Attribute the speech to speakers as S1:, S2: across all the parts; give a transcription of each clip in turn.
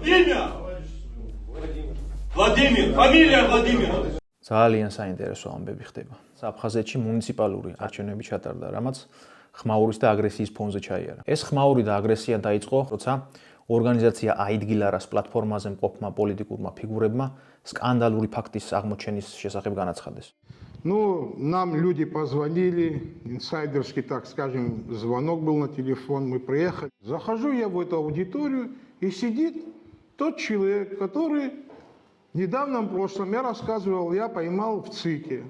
S1: Имя? Владимир. Фамилия Владимир.
S2: ძალიან საინტერესო ამბები ხდება. აფხაზეთში მუნიციპალური არჩევნები ჩატარდა, რამაც ხმაურის და აგრესიის ფონზე ჩაიარა. ეს ხმაური და აგრესია დაიწყო, როცა ორგანიზაცია აიდგილარას პლატფორმაზე მყოფმა პოლიტიკურმა фигурებმა скандалური фактის აღმოჩენის შესახებ განაცხადეს.
S3: Ну, нам люди позвонили, инсайдерский, так скажем, звонок был на телефон, мы приехали. Захожу я в эту аудиторию, и сидит тот человек, который в недавнем прошлом, я рассказывал, я поймал в ЦИКе.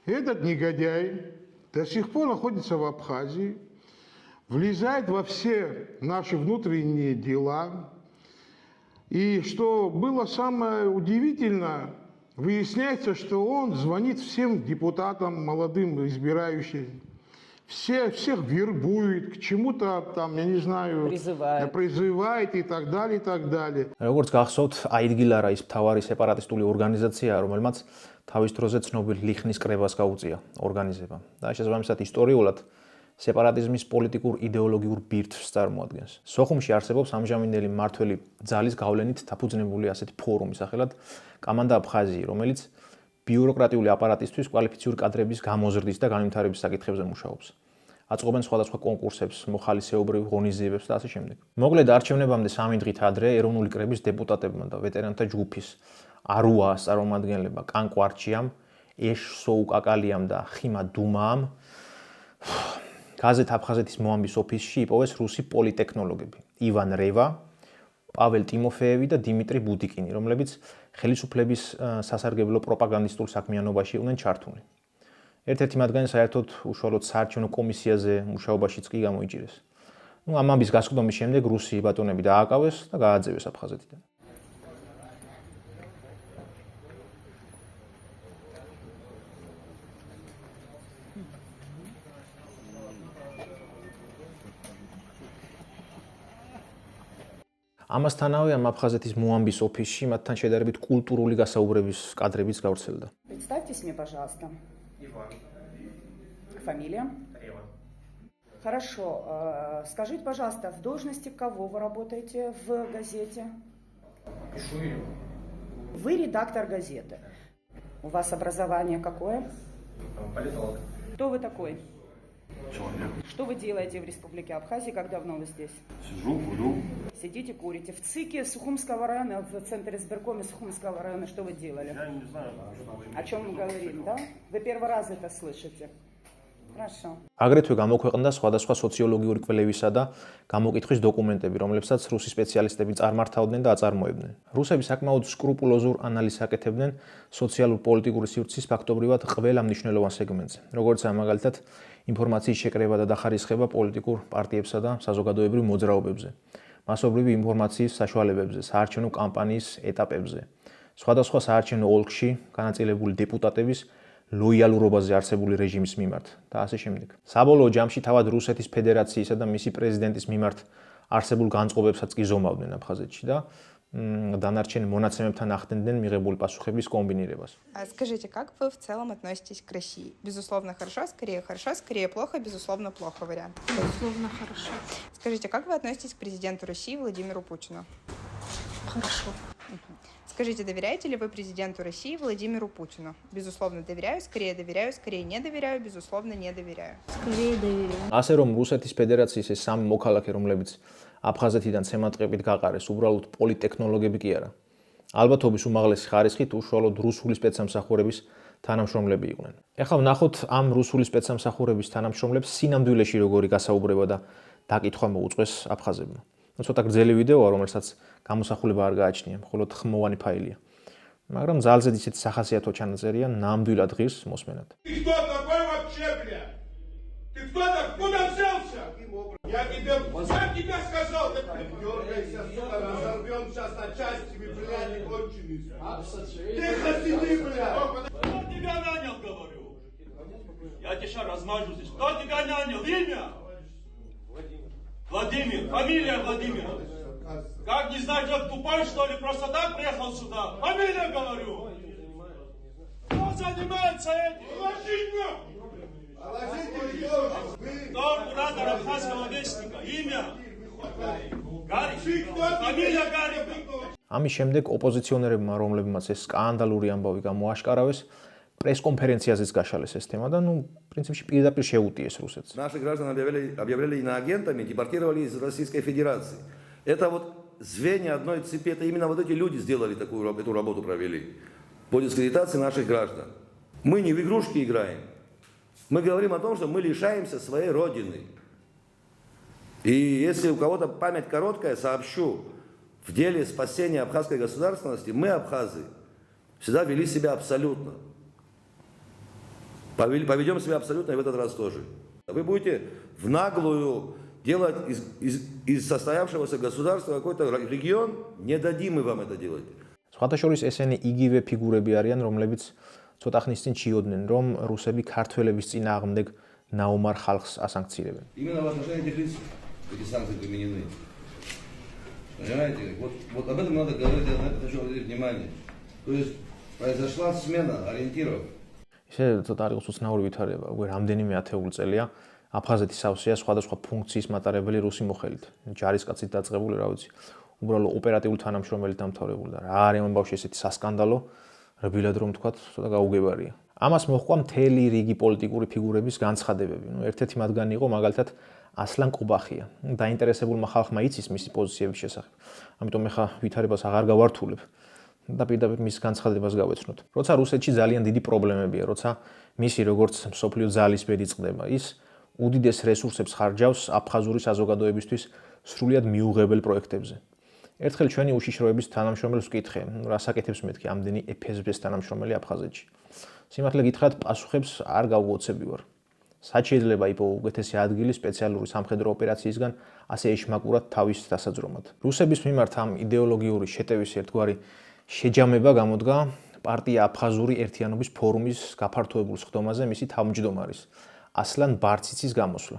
S3: Этот негодяй до сих пор находится в Абхазии, влезает во все наши внутренние дела. И что было самое удивительное, выясняется, что он звонит всем депутатам, молодым избирающим, всех вербует, к чему-то там, я не знаю, призывает и так далее, и так далее.
S2: როგორც გახსოვთ, აიდგილარა ის მთავარი სეპარატისტული ორგანიზაციაა, რომელმაც თავის დროზე ცნობილ ლიხნის კრებას გაუწია ორგანიზება. და შესაბამისად ისტორიულად სეპარატიზმის პოლიტიკურ იდეოლოგიურ ბირთვს წარმოადგენს. სოხუმში არსებობს ამჟამინდელი მმართველი ძალის გავლენით დაფუძნებული ასეთი ფორუმი სახელად კამანდა აფხაზიი, რომელიც ბიუროკრატიული აპარატისთვის კვალიფიციური კადრების გამოზრდის და განვითარების საკითხებზე მუშაობს. აწყობენ სხვადასხვა კონკურსებს, მოხალისეობრივ ღონისძიებებს და ასე შემდეგ. მოკლედ არჩევნებამდე 3 დღით ადრე ეროვნული კრების დეპუტატებმა და ვეტერანთა ჯგუფის არუას წარმომადგენლებმა კან კვარჩიამ, ეშ სოუკაკალიამ და ხიმა დუმამ გაზეთ აფხაზეთის მოამბის ოფისში იპოვეს რუსი პოლიტექნოლოგები ივან რევა, პაվել ტიმოფეევი და დიმიტრი ბუდიკინი, რომლებიც ხელისუფლების სასარგებლო პროპაგანდისტულ საქმიანობაში იყვნენ ჩართული. ერთ-ერთი მათგანი საერთოდ უშუალოდ საარჩევნო კომისიაზე მუშაობაშიც კი გამოიჭირეს. ნუ ამ ამბის გასყიდომის შემდეგ რუსი ბატონები დააკავეს და გააძევეს აფხაზეთიდან. ამასთანავე ამ აფხაზეთის მოამბის ოფისში მათთან შედარებით კულტურული გასაუბრების კადრებიც გავრცელდა.
S4: Представьтесь мне, пожалуйста.
S5: Иван.
S4: Фамилия?
S5: Рева.
S4: Хорошо. Скажите, пожалуйста, в должности кого вы работаете в газете?
S5: Пишу ее.
S4: Вы редактор газеты. У вас образование какое?
S5: Политолог.
S4: Кто вы такой?
S5: Человек.
S4: Что вы делаете в Республике Абхазия? Как давно вы здесь?
S5: Сижу, курю.
S4: Сидите, курите. В ЦИКе Сухумского района, в центре избиркома Сухумского района, что вы делали?
S5: Я не знаю, что вы...
S4: О чем мы говорим, да? Вы первый раз это слышите? Хорошо.
S2: აგრეთვე გამოქვეყნდა სხვადასხვა სოციოლოგიური კვლევისა და გამოკითხვის დოკუმენტები, რომლებსაც რუსი სპეციალისტები წარმართავდნენ და აწარმოებდნენ. რუსები საკმაოდ სკრუპულოზურ ანალიზს აკეთებდნენ სოციალურ-პოლიტიკური სივრცის ფაქტობრივად ყველა მნიშვნელოვან სეგმენტზე, როგორიცაა მაგალითად ინფორმაციის შეკრება და დახარისხება პოლიტიკურ პარტიებსა და საზოგადოებრივ მოძრაობებზე, მასობრივი ინფორმაციის საშუალებებზე, საარჩევნო კამპანიის ეტაპებზე, სხვადასხვა საარჩევნო ოლქში განაწილებული დეპუტატების ლოიალურობაზე არსებული რეჟიმის მიმართ და ასე შემდეგ. საბოლოო ჯამში თავად რუსეთის ფედერაციისა და მისი პრეზიდენტის მიმართ არსებულ განწყობებსაც კი ზომავდნენ აფხაზეთში და დანარჩენ მონაცემებთან ახდენდნენ მიღებული პასუხების კომბინირებას.
S6: Скажите, как вы в целом относитесь к России? Безусловно, хорошо, скорее плохо, безусловно, плохо вариант.
S7: Безусловно, хорошо.
S6: Скажите, как вы относитесь к президенту России Владимиру Путину?
S7: Хорошо.
S6: Скажите, доверяете ли вы президенту России Владимиру Путину? Безусловно, доверяю, скорее не доверяю, безусловно, не доверяю.
S7: Скорее доверяю.
S2: ასე რომ რუსეთის ფედერაციის ეს სამი მოქალაქე, რომლებიც აფხაზეთიდან ცემატყებით გაყარეს, უბრალოდ პოლიტექნოლოგები კი არა. ალბათობის უმაღლესი ხარისხით უშუალოდ რუსული სპეცსამსახურების თანამშრომლები იყვნენ. ეხლა ვნახოთ ამ რუსული სპეცსამსახურების თანამშრომლებს სინამდვილეში როგორი გასაუბრება და დაკითხვა მოუწყვეს აფხაზებმა. ცოტა გრძელი ვიდეოა, რომელსაც გამოსახულება არ გააჩნია, მხოლოდ ხმოვანი файлია. მაგრამ ძალზედ ისეთი სახასიათო ჩანაწერია ნამდვილად ღირს მოსმენად.
S1: Ты кто такой вообще, бля? Ты кто так? Куда взялся? Я тебе сказал, ты дергайся, сука, разорвем сейчас на части, блядь, конченый. Тихо сиди, блядь. Кто тебя нанял, говорю? Я тебе сейчас размажу здесь. Кто тебя нанял? Имя? Владимир. Фамилия Владимир. Как не знать, он тупой, что ли? Просто так приехал сюда? Фамилия, говорю. Кто занимается этим? Кто куратор Абхазского вестника? Имя? Гарри. Фамилия Гарри.
S2: ამის შემდეგ ოპოზიციონერებმა, რომლებმაც ეს სკანდალური ამბავი გამოაშკარავეს, პრესკონფერენციაზეც გაშალეს ეს თემა და პრინციპში პირდაპირ შეუტიეს რუსეთს.
S8: Наши граждане объявляли иноагентами, депортировали из Российской Федерации. Это вот звенья одной цепи, это именно вот эти люди сделали эту работу, провели по дискредитации наших граждан. Мы не в игрушки играем. Мы говорим о том, что мы лишаемся своей родины. И если у кого-то память короткая, сообщу, в деле спасения абхазской государственности мы, абхазы, всегда вели себя абсолютно. Поведем себя абсолютно и в этот раз тоже. Вы будете в наглую делать из состоявшегося государства какой-то регион, не дадим мы вам это делать.
S2: სხვათა შორის ესენი იგივე фигурები არიან, რომლებიც ცოტა ხნის წინ ჩიოდნენ, რომ რუსები ქართველების წინააღმდეგ ნაუმარ ხალხს ასანქცირებენ.
S8: Именно в отношении этих лиц эти санкции применены. Понимаете? Вот об этом надо говорить, на это хочу обратить внимание. То есть произошла смена ориентиров.
S2: ისე ცოტა არის უცნაური ვითარება, უკვე რამდენიმე ათეული წელია აფხაზეთი სავსეა სხვადასხვა ფუნქციის მატარებელი რუსი მოხელით. ჯარისკაცით დაწყებული, რა ვიცი, უბრალო ოპერატიული თანამშრომელი დამთავრებული და რა არის ამ ბავშვი ესეთი სასკანდალო, რბილად რომ თქვა, ცოტა გაუგებარია. ამას მოჰყვა მთელი რიგი პოლიტიკური ფიგურების განცხადებები. ერთ-ერთი მათგანი იყო მაგალითად ასლან ყუბახია. დაინტერესებულმა ხალხმა იცის მისი პოზიციების შესახებ. ამიტომ ეხა ვითარებას აღარ გავართულებ. და პირდაპირ მის განცხადებას გავეცნოთ. როცა რუსეთში ძალიან დიდი პრობლემებია, როცა მისი როგორც მსოფლიო ძალის ბედი წყდება, ის უდიდეს რესურსებს ხარჯავს აფხაზური საზოგადოებისთვის სრულიად მიუღებელ პროექტებზე. ერთხელ ჩვენი უშიშროების თანამშრომელს ვკითხე, რას აკეთებს მეთქი ამდენი FSB-ს თანამშრომელი აფხაზეთში. სიმართლე გითხრათ, პასუხებს არ გავუოცები ვარ. სად შეიძლება იპოვო უკეთესი ადგილი სპეციალური სამხედრო ოპერაციისგან ასე ეშმაკურად თავის დასაძრომად. რუსების მიმართ ამ იდეოლოგიური შეტევის ერთგვარი შეჯამება გამოდგა პარტია აფხაზური ერთიანობის ფორუმის გაფართოებულ სხდომაზე მისი თავმჯდომარის ასლან ბარციცის გამოსვლა.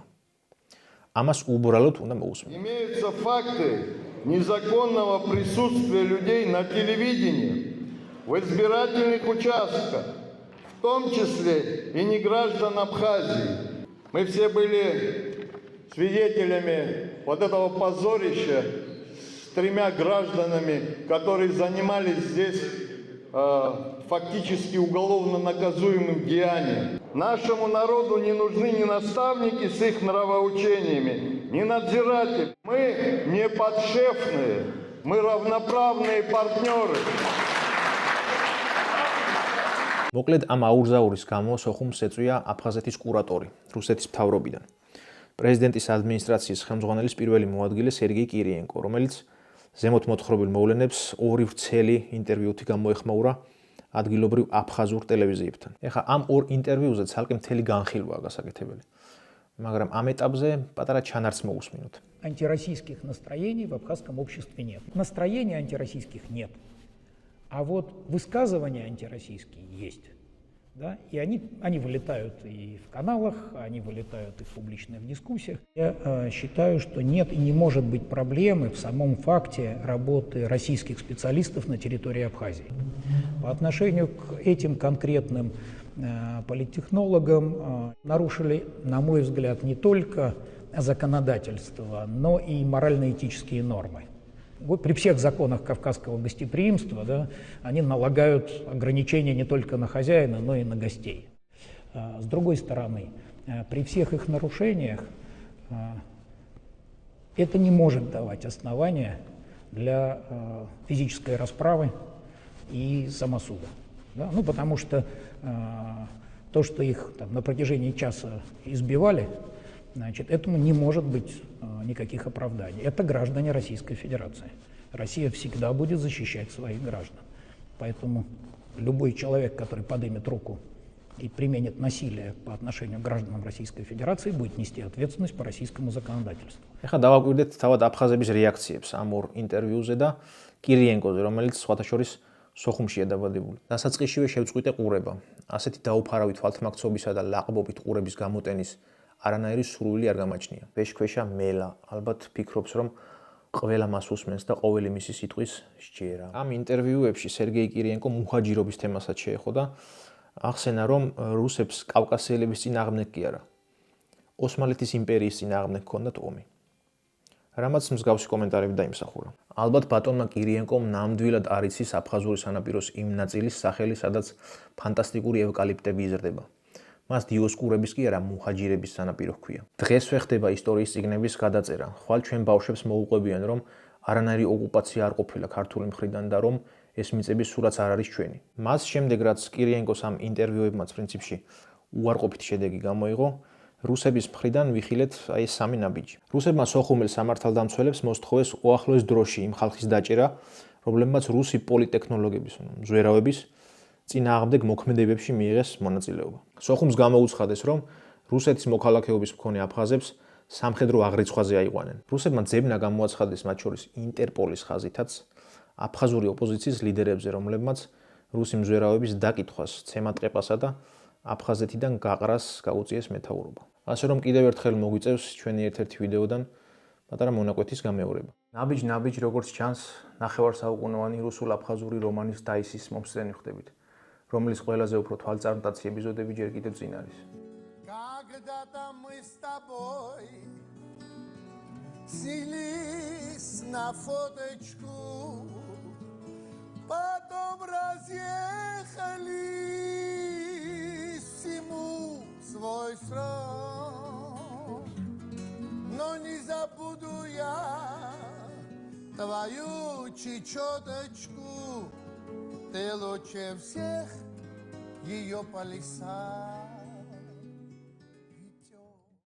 S2: Амас убралот უნდა მოусმენთ.
S3: Имеются факты незаконного присутствия людей на телевидении, в избирательных участках, в том числе и не граждан Абхазии. Мы все были свидетелями вот этого позорища с 3 гражданами, которые занимались здесь фактически уголовно наказуемым деянием. Нашему народу не нужны ни наставники с их нравоучениями, ни надзиратели. Мы не подшефные, мы равноправные партнеры.
S2: მოკლედ ამ აურზაურის გამო სოხუმს ეწვია აფხაზეთის კურატორი რუსეთის მთავრობიდან. პრეზიდენტის ადმინისტრაციის ხელმძღვანელის პირველი მოადგილე სერგეი კირიენკო, რომელიც ზემოთ მოთხრობილ მოვლენებს ორი ვრცელი ინტერვიუთი გამოეხმაურა ადგილობრივ აფხაზურ ტელევიზიებთან. ეხლა ამ ორ ინტერვიუზე ცალკე მთელი განხილვაა გასაკეთებელი. მაგრამ ამ ეტაპზე პატარა ჩანართს მოусმინოთ.
S9: Антироссийских настроений в абхазском обществе нет. Настроений антироссийских нет. А вот высказывания антироссийские есть. Да? И они вылетают и в каналах, они вылетают и в публичных дискуссиях. Я считаю, что нет и не может быть проблемы в самом факте работы российских специалистов на территории Абхазии. По отношению к этим конкретным политтехнологам нарушили, на мой взгляд, не только законодательство, но и морально-этические нормы. При всех законах кавказского гостеприимства, да, они налагают ограничения не только на хозяина, но и на гостей. С другой стороны, при всех их нарушениях это не может давать основания для физической расправы и самосуда. Да? Ну, потому что то, что их там, на протяжении часа избивали, значит, этому не может быть никаких оправданий. Это граждане Российской Федерации. Россия всегда будет защищать своих граждан. Поэтому любой человек, который поднимет руку и применит насилие по отношению к гражданам Российской Федерации, будет нести ответственность по российскому законодательству.
S2: ეხლა დავაკვირდეთ თავად აფხაზების რეაქციებს ამ ორ ინტერვიუზე და კირიენკოზე, რომელიც სხვათა შორის სოხუმშია დაბადებული. დასაწყისშივე შევწყვიტე ყურება. ასეთი დაუფარავი თვალთმაქცობისა და ლაყბობით ყურების გამოტენის არანაირი სურვილი არ გამაჩნია. ბეშქვეშა მელა, ალბათ ფიქრობს, რომ ყველა მას უსმენს და ყოველი მისი სიტყვის სჯერა. ამ ინტერვიუებში სერგეი კირიენკო მუჰაჯირობის თემასაც შეეხო და ახსენა, რომ რუსებს კავკასიელების წინააღმდეგ კი არა, ოსმალეთის იმპერიის წინააღმდეგ ჰქონდათ ომი. რამაც მსგავსი კომენტარები დაიმსახურა. ალბათ ბატონმა კირიენკომ ნამდვილად არ იცის აფხაზური სანაპიროს იმ ნაწილის სახელი, სადაც ფანტასტიკური ევკალიპტები იზრდება. მას დიოსკურების კი არა, მუჰაჯირების სანაპირო ჰქვია. დღესვე ხდება ისტორიის წიგნების გადაწერა. ხვალ ჩვენ ბავშვებს მოუყვებიან, რომ არანაირი ოკუპაცია არ ყოფილა ქართული მხრიდან და რომ ეს მიწების სურათს არ არის ჩვენი. მას შემდეგ, რაც კირიენკოს ამ ინტერვიუებმაც პრინციპში უარყოფითი შედეგი გამოიღო, რუსების მხრიდან ვიხილეთ აი ეს სამი ნაბიჯი. რუსებმა სოხუმელ სამართალდამცველებს მოსთხოვეს უახლოეს დროში იმ ხალხის დაჭერა, რომლებმაც რუსი პოლიტექნოლოგების, მზვერავების წინააღმდეგ მოქმედებებში მიიღეს მონაწილეობა. სოხუმს გამოუცხადეს, რომ რუსეთის მოქალაქეობის მქონე აფხაზებს სამხედრო აღრიცხვაზე აიყვანენ. რუსებმა ძებნა გამოაცხადეს მათ შორის ინტერპოლის ხაზითაც აფხაზური ოპოზიციის ლიდერებზე, რომლებმაც რუსი მზვერავების დაკითხვას, ცემატყეპასა და აფხაზეთიდან გაყრას გაუწიეს მეთაურობა. ასე რომ კიდევ ერთხელ მოგვიწევს ჩვენი ერთ-ერთი ვიდეოდან პატარა მონაკვეთის გამეორება. ნაბიჯ როგორც ჩანს, ნახევარსაუკუნოვანი რუსულ-აფხაზური რომანის დაისის მომსწრენი ხდებით, რომლის ყველაზე უფრო თვალწარმტაცი ეპიზოდები ჯერ კიდევ წინ არის.
S1: Когда-то мы с тобой снялись на фоточку, потом разъехались всему свой срок. Но не забуду я твою чечеточку, ты лучше всех ее по лесам.